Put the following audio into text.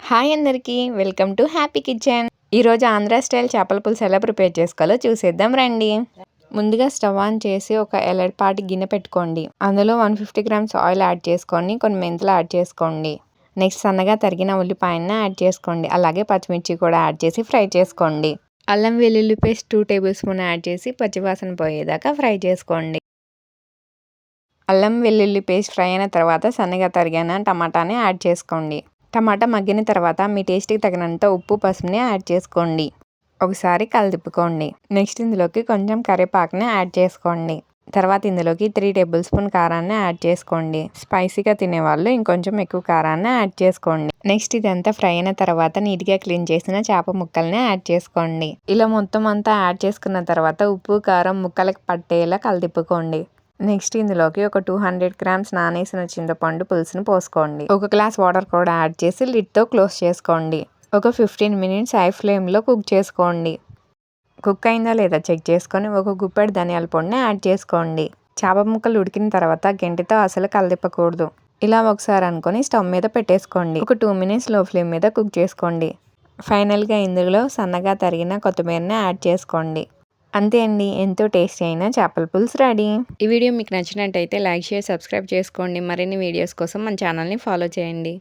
Hi అందరికీ welcome to happy kitchen. ఈరోజు Andhra style చేపల పులుసు ఎలా ప్రిపేర్ చేసుకోవాలో చూసేద్దాం రండి. ముందుగా స్టవ్ ఆన్ చేసి ఒక ఎలడిపాటి గిన్నె పెట్టుకోండి. అందులో 150 గ్రామ్స్ ఆయిల్ యాడ్ చేసుకొని కొన్ని మెంతులు యాడ్ చేసుకోండి. నెక్స్ట్ సన్నగా తరిగిన ఉల్లిపాయలను యాడ్ చేసుకోండి. అలాగే పచ్చిమిర్చి కూడా యాడ్ చేసి ఫ్రై చేసుకోండి. అల్లం వెల్లుల్లి పేస్ట్ 2 టేబుల్ స్పూన్ యాడ్ చేసి పచ్చివాసన పోయేదాకా ఫ్రై చేసుకోండి. అల్లం వెల్లుల్లి పేస్ట్ ఫ్రై అయిన తర్వాత సన్నగా తరిగిన టమాటాని యాడ్ చేసుకోండి. టమాటా మగ్గిన తర్వాత మీ టేస్ట్కి తగినంత ఉప్పు పసుపుని యాడ్ చేసుకోండి. ఒకసారి కలదిప్పుకోండి. నెక్స్ట్ ఇందులోకి కొంచెం కరివేపాకుని యాడ్ చేసుకోండి. తర్వాత ఇందులోకి 3 టేబుల్ స్పూన్ కారాన్ని యాడ్ చేసుకోండి. స్పైసీగా తినేవాళ్ళు ఇంకొంచెం ఎక్కువ కారాన్ని యాడ్ చేసుకోండి. నెక్స్ట్ ఇదంతా ఫ్రై అయిన తర్వాత నీట్గా క్లీన్ చేసిన చేప ముక్కల్ని యాడ్ చేసుకోండి. ఇలా మొత్తం అంతా యాడ్ చేసుకున్న తర్వాత ఉప్పు కారం ముక్కలకి పట్టేలా కలదిప్పుకోండి. నెక్స్ట్ ఇందులోకి ఒక 200 గ్రామ్స్ నానేసిన చింతపండు పులుసుని పోసుకోండి. ఒక గ్లాస్ వాటర్ కూడా యాడ్ చేసి లిడ్తో క్లోజ్ చేసుకోండి. ఒక 15 మినిట్స్ హై ఫ్లేమ్లో కుక్ చేసుకోండి. కుక్ అయిందా లేదా చెక్ చేసుకొని ఒక గుప్పెడు ధనియాల పొడిని యాడ్ చేసుకోండి. చేప ముక్కలు ఉడికిన తర్వాత గెంటితో అసలు కలదిప్పకూడదు. ఇలా ఒకసారి అనుకొని స్టవ్ మీద పెట్టేసుకోండి. ఒక 2 మినిట్స్ లో ఫ్లేమ్ మీద కుక్ చేసుకోండి. ఫైనల్గా ఇందులో సన్నగా తరిగిన కొత్తిమీరని యాడ్ చేసుకోండి. అంతే అండి, ఎంతో టేస్టీ అయిన చేపల పులుసు రెడీ. ఈ వీడియో మీకు నచ్చినట్టయితే లైక్ షేర్ సబ్స్క్రైబ్ చేసుకోండి. మరిన్ని వీడియోస్ కోసం మన ఛానల్ని ఫాలో చేయండి.